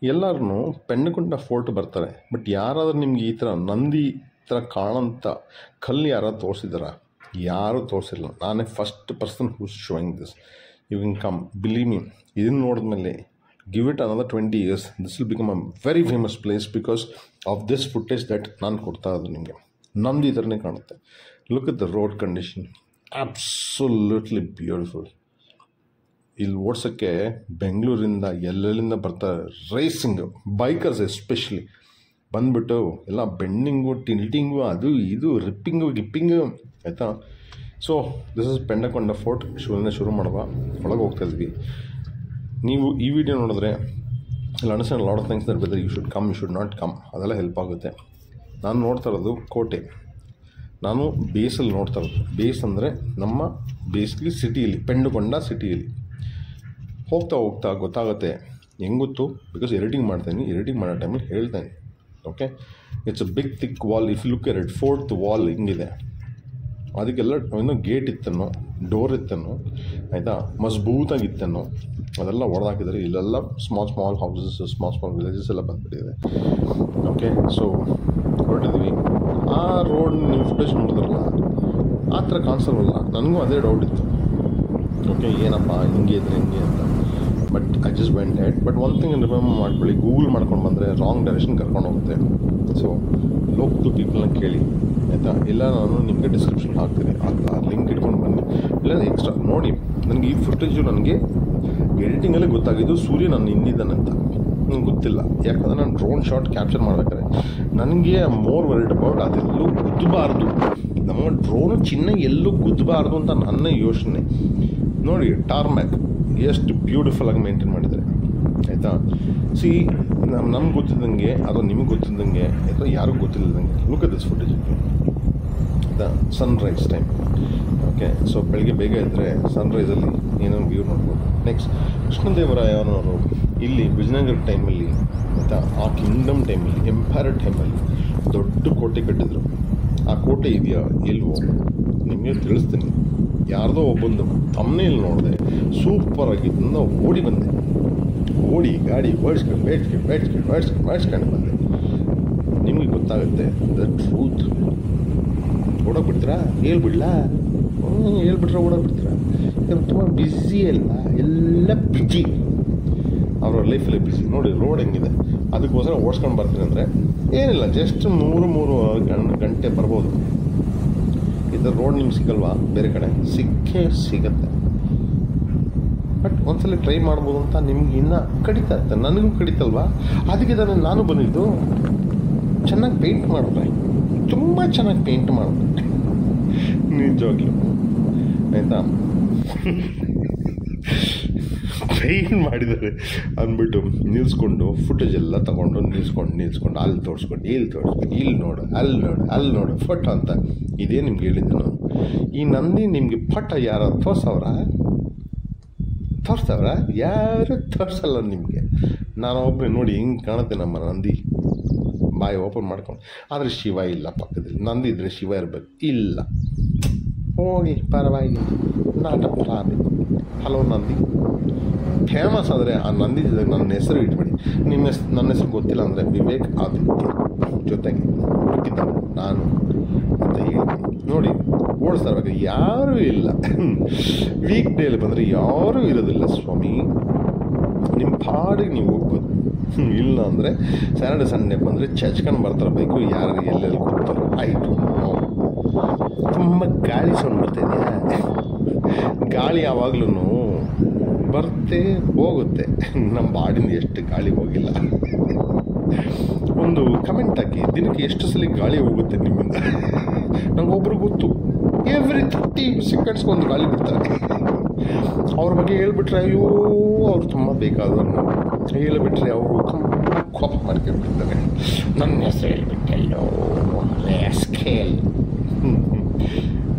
ಎಲ್ಲರೂ ಪೆನ್ನಕೊಂಡ ಫೋರ್ಟ್ ಬರ್ತಾರೆ, ಬಟ್ ಯಾರಾದರೂ ನಿಮ್ಗೆ ಈ ಥರ ನಂದಿ ಥರ ಕಾಣೋಂಥ ಕಲ್ಲು ಯಾರಾದ್ರು ತೋರಿಸಿದಾರ? ಯಾರೂ ತೋರಿಸಿಲ್ಲ. ನಾನೇ first person who's showing this. You win come, believe me. ಇದನ್ನು ನೋಡಿದ್ಮೇಲೆ give it another 20 years, this will become a very famous place because of this footage that ನಾನು ಕೊಡ್ತಾ ಇರೋದು ನಿಮಗೆ. ನಂದಿ ಥರನೇ ಕಾಣುತ್ತೆ. Look at the road condition, absolutely beautiful. ಇಲ್ಲಿ ಓಡ್ಸೋಕ್ಕೆ ಬೆಂಗಳೂರಿಂದ ಎಲ್ಲೆಲ್ಲಿಂದ ಬರ್ತಾರೆ ರೇಸಿಂಗು, ಬೈಕರ್ಸ್ ಎಸ್ಪೆಷಲಿ ಬಂದ್ಬಿಟ್ಟು ಎಲ್ಲ ಬೆಂಡಿಂಗು, ಟಿಲ್ಟಿಂಗು, ಅದು ಇದು, ರಿಪ್ಪಿಂಗು ಗಿಪ್ಪಿಂಗು, ಆಯಿತಾ. So this is Pendakonda fort. ಶುರು ಮಾಡುವ, ಒಳಗೆ ಹೋಗ್ತಾ ಇದ್ವಿ. ನೀವು ಈ ವಿಡಿಯೋ ನೋಡಿದ್ರೆ ಇಲ್ಲಿ understand lot of things that whether you should come, you should not come, ಅದೆಲ್ಲ ಹೆಲ್ಪ್ ಆಗುತ್ತೆ. ನಾನು ನೋಡ್ತಾ ಇರೋದು ಕೋಟೆ. ನಾನು ಬೇಸಲ್ಲಿ ನೋಡ್ತಾ ಇರೋದು. ಬೇಸ್ ಅಂದರೆ ನಮ್ಮ ಬೇಸಿಗೆ ಸಿಟಿಯಲ್ಲಿ, ಪೆಂಡಕೊಂಡ ಸಿಟಿಯಲ್ಲಿ. ಹೋಗ್ತಾ ಹೋಗ್ತಾ ಗೊತ್ತಾಗುತ್ತೆ. ಹೆಂಗೆ ಗೊತ್ತು? ಬಿಕಾಸ್ ಎಡಿಟಿಂಗ್ ಮಾಡ್ತಾಯಿದ್ದೀನಿ. ಎಡಿಟಿಂಗ್ ಮಾಡೋ ಟೈಮಲ್ಲಿ ಹೇಳ್ತಾಯಿದ್ದೀನಿ. Okay, it's a big thick wall. If you look at 4th wall ಹಿಂಗಿದೆ. ಅದಕ್ಕೆಲ್ಲ ಇನ್ನೂ ಗೇಟ್ ಇತ್ತನೋ, ಡೋರ್ ಇತ್ತನೋ, ಆಯಿತಾ, ಮಜಬೂತಾಗಿತ್ತನೋ, ಅದೆಲ್ಲ ಹೊಡೆದಾಕಿದ್ದಾರೆ. ಇಲ್ಲೆಲ್ಲ ಸ್ಮಾಲ್ ಹೌಸಸ್, ಸ್ಮಾಲ್ ವಿಲೇಜಸ್ ಎಲ್ಲ ಬಂದುಬಿಟ್ಟಿದೆ. ಓಕೆ, ಸೊ ಹೊರಟಿದ್ವಿ. ಆ ರೋಡ್ ನೀವು ಫುಟೇಜ್ ನೋಡಿದ್ರಲ್ಲ, ಆ ಥರ ಕಾಣಿಸಲ್ವಲ್ಲ. ನನಗೂ ಅದೇ ಡೌಟ್ ಇತ್ತು. ಓಕೆ, ಏನಪ್ಪ ಹಿಂಗೆ ಇದ್ರೆ ಹಿಂಗೆ ಅಂತ. But I just went head. But one thing remember ಮಾಡ್ಕೊಳ್ಳಿ, ಗೂಗಲ್ ಮಾಡ್ಕೊಂಡು ಬಂದರೆ ರಾಂಗ್ ಡೈರೆಕ್ಷನ್ ಕರ್ಕೊಂಡು ಹೋಗುತ್ತೆ. ಸೊ ಲೋಕಲ್ ಪೀಪಲ್ನ ಕೇಳಿ, ಆಯಿತಾ. ಇಲ್ಲ ನಾನು ನಿಮಗೆ ಡಿಸ್ಕ್ರಿಪ್ಷನ್ ಹಾಕ್ತೀನಿ, ಆ ಲಿಂಕ್ ಇಟ್ಕೊಂಡು ಬನ್ನಿ. ಇಲ್ಲ ಎಕ್ಸ್ಟ್ರಾ ನೋಡಿ. ನನಗೆ ಈ ಫುಟೇಜು ನನಗೆ ಎಡಿಟಿಂಗಲ್ಲೇ ಗೊತ್ತಾಗಿದ್ದು ಸೂರ್ಯ ನಾನು ಹಿಂದಿದ್ದಾನಂತ. ನಂಗೆ ಗೊತ್ತಿಲ್ಲ, ಯಾಕಂದರೆ ನಾನು ಡ್ರೋನ್ ಶಾಟ್ ಕ್ಯಾಪ್ಚರ್ ಮಾಡ್ಬೇಕಾದ್ರೆ ನನಗೆ ಮೋರ್ ವರಿಡ್ ಅಬೌಟ್ ಅದೆಲ್ಲೂ ಗುದ್ದಬಾರ್ದು. ನಮ್ಮ ಡ್ರೋನು ಚಿನ್ನ ಎಲ್ಲೂ ಗುದ್ದಬಾರ್ದು ಅಂತ ನನ್ನ ಯೋಚನೆ. ನೋಡಿ ಟಾರ್ಮ್ಯಾಕ್ ಎಷ್ಟು ಬ್ಯೂಟಿಫುಲ್ಲಾಗಿ ಮೇಂಟೈನ್ ಮಾಡಿದ್ದಾರೆ, ಆಯಿತಾ. ಸಿ ನಮ್ಗೆ ಗೊತ್ತಿದ್ದಂಗೆ ಅಥವಾ ನಿಮಗೆ ಗೊತ್ತಿದ್ದಂಗೆ ಅಥವಾ ಯಾರಿಗೂ ಗೊತ್ತಿಲ್ಲದಂಗೆ look at this footage. The sunrise time. Okay, so ಬೆಳಗ್ಗೆ ಬೇಗ ಇದ್ದರೆ ಸನ್ರೈಸಲ್ಲಿ ಏನೇನು ವ್ಯೂ ನೋಡ್ಬೋದು. ನೆಕ್ಸ್ಟ್ ಕೃಷ್ಣದೇವರಾಯನವರು ಇಲ್ಲಿ ವಿಜಯನಗರ ಟೈಮಲ್ಲಿ, ಆಯಿತಾ, ಆ ಕಿಂಗ್ಡಮ್ ಟೈಮಲ್ಲಿ, ಎಂಪೈರ್ ಟೈಮಲ್ಲಿ ದೊಡ್ಡ ಕೋಟೆ ಕಟ್ಟಿದ್ರು. ಆ ಕೋಟೆ ಇದೆಯಾ ಇಲ್ವೋ ನಿಮಗೆ ತಿಳಿಸ್ತೀನಿ. ಯಾರ್ದೋ ಒಬ್ಬೊಂದು ತಮ್ಮನೇಲಿ ನೋಡಿದೆ, ಸೂಪರ್ ಆಗಿದ್ದರಿಂದ ಓಡಿ ಬಂದೆ. ಓಡಿ ಗಾಡಿ ಓಡಿಸ್ಕೊಂಡು ಬಂದೆ. ನಿಮಗೆ ಗೊತ್ತಾಗುತ್ತೆ ದ ಟ್ರೂತ್. ಓಡೋಗ್ಬಿಡ್ತೀರಾ? ಹೇಳ್ಬಿಡ್ಲಾ? ಹೇಳ್ಬಿಟ್ರೆ ಓಡೋಗ್ಬಿಡ್ತೀರಾ? ತುಂಬ ಬ್ಯುಸಿ ಅಲ್ಲ, ಎಲ್ಲ ಬಿಜಿ, ಅವರ ಲೈಫಲ್ಲಿ ಬಿಜಿ. ನೋಡಿ ರೋಡ್ ಹೆಂಗಿದೆ. ಅದಕ್ಕೋಸ್ಕರ ಓಡಿಸ್ಕೊಂಡು ಬರ್ತೀನಿ ಅಂದರೆ ಏನಿಲ್ಲ, ಜಸ್ಟ್ 3 ಗಂಟೆ ಬರ್ಬೋದು. ಇದರ ರೋಡ್ ನಿಮ್ಗೆ ಸಿಗಲ್ವಾ? ಬೇರೆ ಕಡೆ ಸಿಗತ್ತೆ. ಬಟ್ ಒಂದ್ಸಲ ಟ್ರೈ ಮಾಡ್ಬೋದು ಅಂತ ನಿಮ್ಗೆ ಇನ್ನೂ ಕಡಿತಾ ಇರ್ತೆ. ನನಗೂ ಕಡಿತಲ್ವಾ? ಅದಕ್ಕೆ ನಾನು ಬಂದಿದ್ದು. ಚೆನ್ನಾಗಿ ಪೇಂಟ್ ಮಾಡಿದ್ರೆ, ತುಂಬ ಚೆನ್ನಾಗಿ ಪೇಂಟ್ ಮಾಡಿಬಿಟ್ಟೆ ನಿಜವಾಗ್ಲೂ, ಆಯಿತಾ. ಪೇಂಟ್ ಮಾಡಿದ್ದಾರೆ ಅಂದ್ಬಿಟ್ಟು ನಿಲ್ಲಿಸ್ಕೊಂಡು ಫುಟೇಜ್ ಎಲ್ಲ ತೊಗೊಂಡು ನಿಲ್ಲಿಸ್ಕೊಂಡು ಅಲ್ಲಿ ತೋರಿಸ್ಕೊಂಡು ಇಲ್ಲಿ ನೋಡು, ಅಲ್ಲಿ ನೋಡು ಫೋಟೋ ಅಂತ. ಇದೇ ನಿಮ್ಗೆ ಹೇಳಿದ್ದು ನಾನು. ಈ ನಂದಿ ನಿಮಗೆ ಫೋಟೋ ಯಾರು ತೋರ್ಸವ್ರ? ಯಾರು ತೋರಿಸಲ್ಲ ನಿಮಗೆ. ನಾನು ಒಬ್ಬನೇ ನೋಡಿ ಹಿಂಗೆ ಕಾಣುತ್ತೆ ನಮ್ಮ ನಂದಿ, ಬಾಯಿ ಓಪನ್ ಮಾಡ್ಕೊಂಡು. ಆದರೆ ಶಿವ ಇಲ್ಲ ಪಕ್ಕದಲ್ಲಿ. ನಂದಿ ಇದ್ದರೆ ಶಿವ ಇರಬೇಕು. ಇಲ್ಲ, ಹೋಗಿ ಪರವಾಗಿಲ್ಲ, ನಾಟ ಪ್ರಾಣಿ. ಹಲೋ ನಂದಿ ಫೇಮಸ್ ಆದರೆ ಆ ನಂದಿ ನನ್ನ ಹೆಸರು ಇಟ್ಬಿಡಿ. ನನ್ನ ಹೆಸರು ಗೊತ್ತಿಲ್ಲ ಅಂದರೆ ವಿವೇಕ್ ಆದಿತ್ಯ ಜೊತೆಗೆ ಹುಡುಕಿದ್ದವು ನಾನು ಅಂತ ಹೇಳಿ ನೋಡಿ. ಓಡಿಸ್ತಾ ಇರಬೇಕು, ಯಾರೂ ಇಲ್ಲ. ವೀಕ್ ಡೇಲಿ ಬಂದರೆ ಯಾರೂ ಇರೋದಿಲ್ಲ ಸ್ವಾಮಿ. ನಿಮ್ಮ ಪಾಡಿಗೆ ನೀವು ಹೋಗ್ಬೋದು. ಇಲ್ಲ ಅಂದರೆ ಸ್ಯಾಟರ್ಡೆ ಸಂಡೇ ಬಂದರೆ ಚಚ್ಕೊಂಡು ಬರ್ತಾರೆ ಬೈಕು. ಯಾರು ಎಲ್ಲೆಲ್ಲಿ ಕೂತಾರೆ ಐ ಡೋಂಟ್ ನೋ. ತುಂಬ ಗಾಳಿ ಸೌಂಡ್ ಬರ್ತಾಯಿದೆಯಾ? ಗಾಳಿ ಯಾವಾಗಲೂ ಬರುತ್ತೆ ಹೋಗುತ್ತೆ. ನಮ್ಮ ಬಾಡಿಂದ ಎಷ್ಟು ಗಾಳಿ ಹೋಗಿಲ್ಲ. ಒಂದು ಕಮೆಂಟ್ ಹಾಕಿ, ದಿನಕ್ಕೆ ಎಷ್ಟು ಸಲ ಗಾಳಿ ಹೋಗುತ್ತೆ ನಿಮ್ಮಿಂದ? ನನಗೊಬ್ರು ಗೊತ್ತು, ಎವ್ರಿ 30 ಸೆಕೆಂಡ್ಸ್ಗೆ ಒಂದು ಗಾಳಿ ಬಿಡ್ತಾರೆ. ಅವ್ರ ಬಗ್ಗೆ ಹೇಳ್ಬಿಟ್ರೆ ಅಯ್ಯೋ ಅವ್ರು ತುಂಬ ಬೇಕಾದವರು. ಹೇಳಿಬಿಟ್ರೆ ಅವರು ಕೋಪ ಮಾಡ್ಕೊಂಡ್ಬಿಡ್ತಾರೆ. ನನ್ನ ಹೆಸರು ಹೇಳ್ಬಿಟ್ಟೆಲ್ಲೋ ಸ್ಕೇಲ್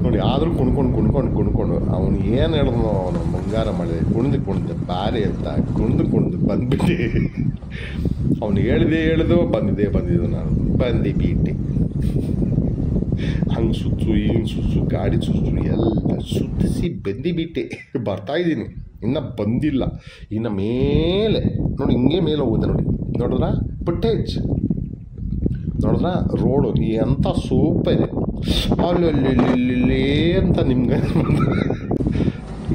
ನೋಡಿ. ಆದರೂ ಕುಣ್ಕೊಂಡು ಅವನು ಏನು ಹೇಳಿದ್ನೋ ಅವನು ಬಂಗಾರ ಮಾಡಿದೆ. ಕುಣಿದು ಬಾರಿ ಅಂತ ಕುಣಿದು ಬಂದ್ಬಿಟ್ಟೆ. ಅವನು ಹೇಳಿದ್ದು ಬಂದಿದ್ದು ನಾನು ಬಂದಿಬಿಟ್ಟೆ. ಹಂಗೆ ಸುತ್ತು ಹಿಂಗೆ ಸುತ್ತು ಗಾಡಿ ಸುತ್ತು ಎಲ್ಲ ಸುತ್ತಿಸಿ ಬಂದಿಬಿಟ್ಟೆ. ಬರ್ತಾಯಿದ್ದೀನಿ. ಇನ್ನು ಬಂದಿಲ್ಲ. ಇನ್ನು ಮೇಲೆ ನೋಡಿ, ಹಿಂಗೆ ಮೇಲೆ ಹೋಗುತ್ತೆ ನೋಡಿ, ನೋಡಿದ್ರ ಫುಟೇಜ್ ನೋಡಿದ್ರ ರೋಡು ಎಂಥ ಸೂಪರ್ ಇದೆ. ಅಲ್ಲಿ ಅಂತ ನಿಮ್ಗೆ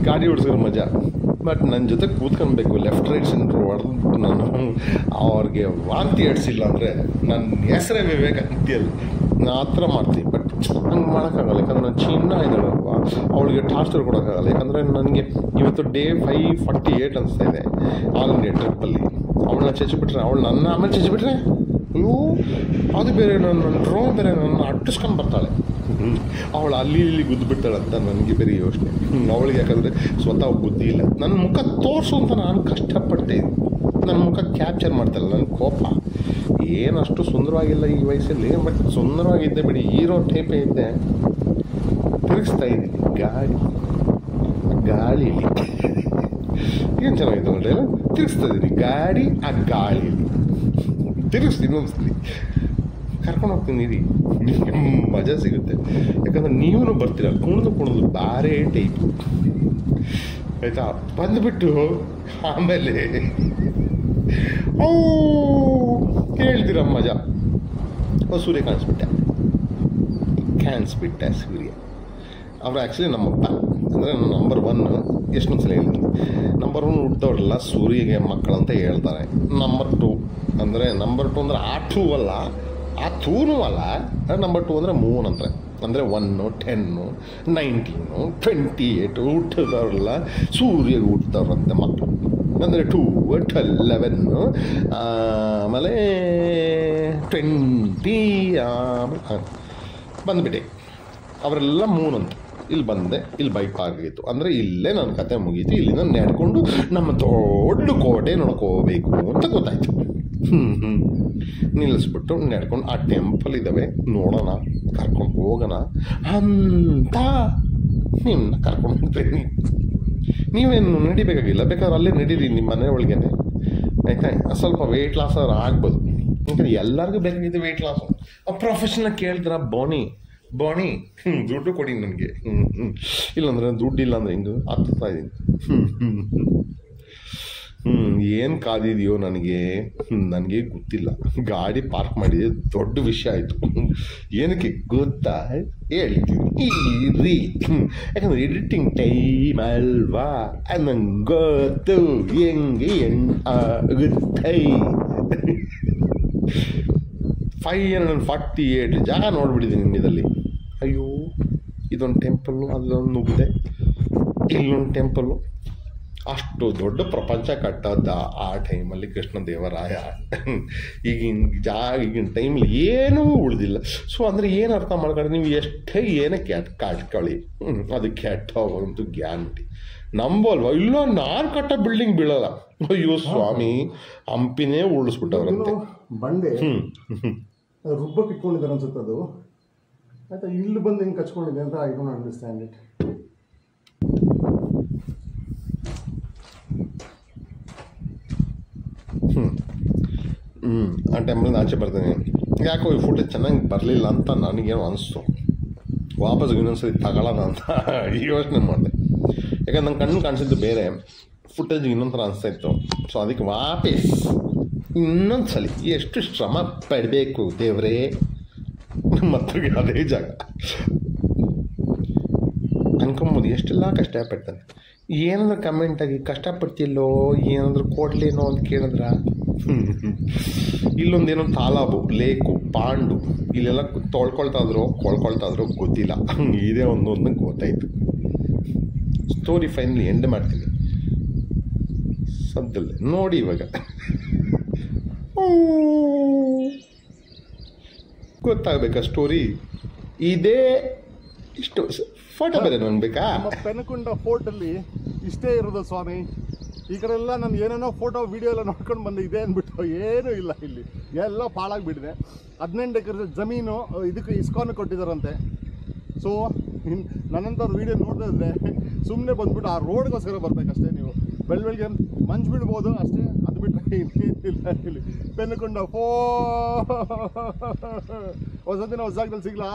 ಗಾಡಿ ಓಡಿಸಿರೋ ಮಜಾ. ಬಟ್ ನನ್ನ ಜೊತೆ ಕೂತ್ಕೊಳ್ಬೇಕು, ಲೆಫ್ಟ್ ರೈಟ್ ಸೆಂಟ್ರ್ ಹೊಡೆದ್ಬಿಟ್ಟು ನಾನು ಅವ್ರಿಗೆ ವಾಂತಿ ಆಡಿಸಿಲ್ಲ ಅಂದರೆ ನನ್ನ ಹೆಸರೇ ವಿವೇಕ ಅಂತೀಯಲ್ಲ, ನಾನು ಆ ಥರ ಮಾಡ್ತೀನಿ. ಬಟ್ ಹಂಗೆ ಮಾಡೋಕ್ಕಾಗಲ್ಲ, ಯಾಕಂದರೆ ನಾನು ಚಿನ್ನ ಇದ್ದಾಳಲ್ವ, ಅವಳಿಗೆ ಟಾರ್ಚರ್ ಕೊಡೋಕ್ಕಾಗಲ್ಲ. ಯಾಕಂದರೆ ನನಗೆ ಇವತ್ತು ಡೇ 548 ಅನಿಸ್ತಾ ಇದೆ ಆಲ್ ಇಂಡಿಯಾ ಟ್ರಿಪ್ಪಲ್ಲಿ. ಅವಳನ್ನ ಚಚ್ಚಿಬಿಟ್ರೆ, ಅವಳು ನನ್ನ ಆಮೇಲೆ ಚಚ್ಚಿಬಿಟ್ರೆ ಅಯ್ಯೋ ಅದು ಬೇರೆ, ನನ್ನ ಡ್ರೋನ್ ಬೇರೆ ನನ್ನ ಅಟ್ಟಿಸ್ಕೊಂಡು ಬರ್ತಾಳೆ. ಅವಳು ಅಲ್ಲಿ ಇಲ್ಲಿ ಗುದ್ದು ಬಿಡ್ತಾಳಂತ ನನಗೆ ಬೇರೆ ಯೋಚನೆ. ಅವಳಿಗೆ ಯಾಕಂದರೆ ಸ್ವತಃ ಬುದ್ಧಿ ಇಲ್ಲ. ನನ್ನ ಮುಖ ತೋರಿಸು ಅಂತ ನಾನು ಕಷ್ಟಪಟ್ಟೆ, ನನ್ನ ಮುಖ ಕ್ಯಾಪ್ಚರ್ ಮಾಡ್ತಾಯಿಲ್ಲ. ನನ್ನ ಕೋಪ ಏನಷ್ಟು ಸುಂದರವಾಗಿಲ್ಲ ಈ ವಯಸ್ಸಲ್ಲಿ, ಬಟ್ ಸುಂದರವಾಗಿದ್ದೆ ಬಿಡಿ, ಹೀರೋ ಟೈಪೇ ಇದ್ದೆ. ತಿರುಗಿಸ್ತಾ ಇದ್ದೀನಿ ಗಾಳೀಲಿ ಏನು ಚೆನ್ನಾಗಿದೆ ನೋಡಿ, ಎಲ್ಲ ತಿರುಗಿಸ್ತಾ ಇದ್ದೀನಿ ಗಾಡಿ ಆ ಗಾಳೀಲಿ ತಿರುಗಿಸ್ತೀನಿ. ಇನ್ನೊಂದ್ಸಲಿ ಕರ್ಕೊಂಡು ಹೋಗ್ತೀನಿ ಇರಿ, ನಿಮಗೆ ಮಜಾ ಸಿಗುತ್ತೆ. ಯಾಕಂದ್ರೆ ನೀವೂ ಬರ್ತೀರ ಕುಣಿದು ಬಾರೇ ಟೈಪು ಆಯಿತಾ. ಬಂದುಬಿಟ್ಟು ಆಮೇಲೆ ಓ ಹೇಳ್ತೀರ ಮಜಾ. ಸೂರ್ಯ ಕಾಣಿಸ್ಬಿಟ್ಟೆ ಸೂರ್ಯ. ಅವರು ಆ್ಯಕ್ಚುಲಿ ನಮ್ಮಪ್ಪ ಅಂದರೆ ನಂಬರ್ 1 ಎಷ್ಟೊಂದು ಸಲ ಹೇಳಿದ್ರು. ನಂಬರ್ 1 ಹುಟ್ಟಿದವ್ರಲ್ಲ ಸೂರ್ಯಗೆ ಮಕ್ಕಳಂತ ಹೇಳ್ತಾರೆ. ನಂಬರ್ 2 ಅಂದರೆ ಆ 2 ಅಲ್ಲ, ಆ 2 ಅಲ್ಲ, ನಂಬರ್ 2 ಅಂದರೆ ಮೂನ್ ಅಂತಾರೆ. ಅಂದರೆ 1, 10, 19, 28 ಹುಟ್ಟಿದವ್ರಲ್ಲ ಸೂರ್ಯಗೆ ಹುಟ್ಟಿದವ್ರಂತೆ ಮಕ್ಕಳು. ಅಂದರೆ 2, 11, ಆಮೇಲೆ 20 ಬಂದುಬಿಟ್ಟೆ. ಅವರೆಲ್ಲ ಮೂನಂತ. ಇಲ್ಲಿ ಬಂದೆ, ಇಲ್ಲಿ ಬೈಕ್ ಆಗಿತ್ತು ಅಂದರೆ ಇಲ್ಲೇ ನನ್ನ ಕತೆ ಮುಗೀತು. ಇಲ್ಲಿಂದ ನಡ್ಕೊಂಡು ನಮ್ಮ ದೊಡ್ಡ ಕೋಟೆ ನೋಡ್ಕೋಬೇಕು ಅಂತ ಗೊತ್ತಾಯ್ತು. ನಿಲ್ಲಿಸ್ಬಿಟ್ಟು ನಡ್ಕೊಂಡು ಆ ಟೆಂಪಲ್ ಇದ್ದಾವೆ ನೋಡೋಣ, ಕರ್ಕೊಂಡು ಹೋಗೋಣ ಅಂತ ನಿಮ್ಮನ್ನ ಕರ್ಕೊಂಡು ಹೋಗ್ತೀನಿ. ನೀವೇನು ನಡಿಬೇಕಾಗಿಲ್ಲ, ಬೇಕಾದ್ರೆ ಅಲ್ಲೇ ನಡೀರಿ ನಿಮ್ಮ ಮನೆ ಒಳಗೇನೆ. ಆಯ್ತಾ, ಸ್ವಲ್ಪ ವೆಯ್ಟ್ ಲಾಸ್ ಆದ್ರೆ ಆಗ್ಬೋದು. ಯಾಕಂದ್ರೆ ಎಲ್ಲರಿಗೂ ಬೇಕಾಗಿದೆ ವೆಯ್ಟ್ ಲಾಸು. ಪ್ರೊಫೆಷನಾಗಿ ಕೇಳ್ತೀರ ಬೋಣಿ ದುಡ್ಡು ಕೊಡಿ ನನಗೆ. ಇಲ್ಲಾಂದ್ರೆ ದುಡ್ಡು ಇಲ್ಲ ಅಂದರೆ ಹಿಂಗೆ ಹತ್ತಾ ಇದ್ದೀನಿ. ಏನು ಕಾದಿದೆಯೋ ನನಗೆ ಗೊತ್ತಿಲ್ಲ. ಗಾಡಿ ಪಾರ್ಕ್ ಮಾಡಿದೆ ದೊಡ್ಡ ವಿಷಯ ಆಯಿತು. ಏನಕ್ಕೆ ಗೊತ್ತಾ ಹೇಳ್ತೀನಿ ರೀ, ಯಾಕಂದರೆ ಎಡಿಟಿಂಗ್ ಟೈಮ್ ಅಲ್ವಾ, ನಂಗೆ ಗೊತ್ತು ಹೆಂಗೆ ಆಗುತ್ತೆ. 548 ಜಾಗ ನೋಡ್ಬಿಟ್ಟಿದ್ದೀನಿ ಇಂಡಿಯಾದಲ್ಲಿ. ಅಯ್ಯೋ ಇದೊಂದು ಟೆಂಪಲ್ಲು, ಅದೊಂದು ನುಗ್ಗಿದೆ, ಇಲ್ಲೊಂದು ಟೆಂಪಲ್ಲು. ಅಷ್ಟು ದೊಡ್ಡ ಪ್ರಪಂಚ ಕಟ್ಟೋದ ಆ ಟೈಮಲ್ಲಿ ಕೃಷ್ಣದೇವರಾಯ. ಈಗಿನ ಟೈಮಲ್ಲಿ ಏನೂ ಉಳಿದಿಲ್ಲ. ಸೊ ಅಂದರೆ ಏನು ಅರ್ಥ ಮಾಡ್ಕೊಂಡ್ರೆ ನೀವು ಎಷ್ಟೇ ಏನೇ ಕಟ್ಕೊಳ್ಳಿ, ಅದು ಕೆಟ್ಟ ಹೋಗೋದಂತೂ ಗ್ಯಾರಂಟಿ. ನಂಬಲ್ವಾ? ಇಲ್ಲ, ನಾನು ಕಟ್ಟ ಬಿಲ್ಡಿಂಗ್ ಬೀಳಲ್ಲ. ಅಯ್ಯೋ ಸ್ವಾಮಿ, ಹಂಪಿನೇ ಉಳಿಸ್ಬಿಟ್ಟವ್ರಂತೆ. ಬಂಡೆ ರುಬ್ಬಕ್ಕೆ ಇಟ್ಕೊಂಡಿದ್ದಾರೆ ಅನ್ಸುತ್ತೆ ಅದು. ಆಯ್ತಾ, ಇಲ್ಲಿ ಬಂದು ಹಿಂಗೆ ಕಚ್ಕೊಂಡಿದೆ ಅಂತ ಐ ಡೋಂಟ್ ಅಂಡರ್ಸ್ಟ್ಯಾಂಡ್ ಇಟ್. ಆ ಟೈಮಲ್ಲಿ ಆಚೆ ಬರ್ತೀನಿ. ಯಾಕೋ ಈ ಫುಟೇಜ್ ಚೆನ್ನಾಗಿ ಬರಲಿಲ್ಲ ಅಂತ ನನಗೇನೋ ಅನಿಸ್ತು. ವಾಪಸ್ ಇನ್ನೊಂದ್ಸರಿ ತಗೊಳ್ಳೋಣ ಅಂತ ಯೋಚನೆ ಮಾಡಿದೆ. ಯಾಕಂದ್ರೆ ನಂಗೆ ಕಣ್ಣು ಕಾಣಿಸಿದ್ದು ಬೇರೆ, ಫುಟೇಜ್ ಇನ್ನೊಂದು ಥರ ಅನಿಸ್ತಾ ಇತ್ತು. ಸೊ ಅದಕ್ಕೆ ವಾಪಸ್ ಇನ್ನೊಂದು ಸಲ ಎಷ್ಟು ಶ್ರಮ ಪಡಬೇಕು ದೇವರೇ, ಮತ್ತೆ ಅದೇ ಜಾಗ ಅನ್ಕೊಂಬೋದು. ಎಷ್ಟೆಲ್ಲ ಕಷ್ಟಪಡ್ತಾನೆ. ಏನಾದರೂ ಕಮೆಂಟಾಗಿ ಕಷ್ಟಪಡ್ತಿಲ್ಲೋ, ಏನಾದರೂ ಕೊಡಲೇನೋ ಅಂತ ಕೇಳಿದ್ರ, ಇಲ್ಲೊಂದೇನೋ ತಾಲಾಬು, ಲೇಕು, ಪಾಂಡು, ಇಲ್ಲೆಲ್ಲ ಕೊಳ್ಕೊಳ್ತಾ ಇದ್ರೋ ಗೊತ್ತಿಲ್ಲ. ಇದೇ ಒಂದೊಂದು ಗೊತ್ತಾಯಿತು. ಸ್ಟೋರಿ ಫೈನಲಿ ಎಂಡ್ ಮಾಡ್ತೀನಿ ಸದ್ಯಲ್ಲೇ ನೋಡಿ. ಇವಾಗ ಗೊತ್ತಾಗಬೇಕಾ ಸ್ಟೋರಿ? ಇದೇ ಇಷ್ಟು ಫೋಟೋ ಬೇರೆ ನನಗೆ ಬೇಕಾ? ಪೆನಕೊಂಡ ಫೋರ್ಟಲ್ಲಿ ಇಷ್ಟೇ ಇರೋದು ಸ್ವಾಮಿ. ಈ ಕಡೆ ಎಲ್ಲ ನಾನು ಏನೇನೋ ಫೋಟೋ ವಿಡಿಯೋ ಎಲ್ಲ ನೋಡ್ಕೊಂಡು ಬಂದೆ, ಇದೆ ಅಂದ್ಬಿಟ್ಟು ಏನೂ ಇಲ್ಲ. ಇಲ್ಲಿ ಎಲ್ಲ ಪಾಳಾಗಿಬಿಟ್ಟಿದೆ. 18 ಎಕರೆ ಜಮೀನು ಇದಕ್ಕೆ ಇಸ್ಕಾನ್ ಕೊಟ್ಟಿದ್ದಾರಂತೆ. ಸೊ ನನ್ನಂಥವ್ರು ವೀಡಿಯೋ ನೋಡ್ತಾ ಇದ್ರೆ ಸುಮ್ಮನೆ ಬಂದ್ಬಿಟ್ಟು ಆ ರೋಡ್ಗೋಸ್ಕರ ಬರ್ಬೇಕಷ್ಟೇ. ನೀವು ಬೆಳಗ್ಗೆ ಮಂಜು ಬೀಳ್ಬೋದು ಅಷ್ಟೇ, ಅದು ಬಿಟ್ಟರೆ ಇನ್ನೇನಿಲ್ಲ. ಇಲ್ಲಿ ಪೆನಕೊಂಡ ಹೊಸ ದಿನ ಹೊಸ ಜಾಗದಲ್ಲಿ ಸಿಗ್ಲಾ?